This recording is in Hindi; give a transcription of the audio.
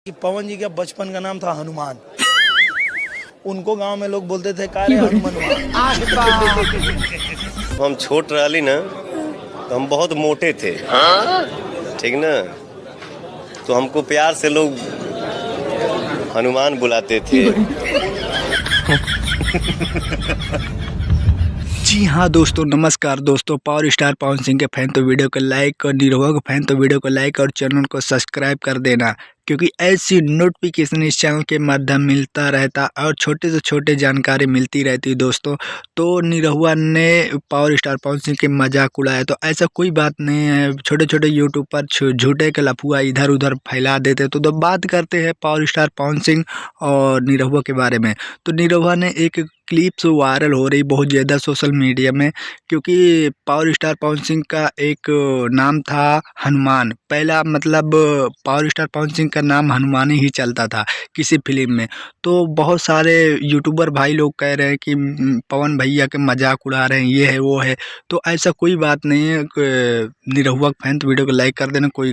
कि पवन जी का बचपन का नाम था हनुमान। उनको गांव में लोग बोलते थे कारे हनुमान। हम छोट रहली ना तो हम बहुत मोटे थे, ठीक ना, तो हमको प्यार से लोग हनुमान बुलाते थे। जी हाँ दोस्तों, नमस्कार दोस्तों। पावर स्टार पवन सिंह के फैन तो वीडियो को लाइक और निरहुआ के फैन तो वीडियो को लाइक और चैनल को सब्सक्राइब कर देना, क्योंकि ऐसी नोटिफिकेशन इस चैनल के माध्यम मिलता रहता और छोटे से छोटे जानकारी मिलती रहती दोस्तों। तो निरहुआ ने पावर स्टार पवन सिंह के मजाक उड़ाया, तो ऐसा कोई बात नहीं है। छोटे छोटे यूट्यूब पर झूठे के लफुआ इधर उधर फैला देते। तो बात करते हैं पावर स्टार पवन सिंह और निरहुआ के बारे में। तो निरहुआ ने एक क्लिप्स वायरल हो रही बहुत ज़्यादा सोशल मीडिया में, क्योंकि पावर स्टार पवन सिंह का एक नाम था हनुमान। पहला मतलब पावर स्टार पवन सिंह का नाम हनुमान ही चलता था किसी फिल्म में। तो बहुत सारे यूट्यूबर भाई लोग कह रहे हैं कि पवन भैया के मजाक उड़ा रहे हैं, ये है वो है। तो ऐसा कोई बात नहीं है। निरहुआ फैन तो वीडियो को लाइक कर देना। कोई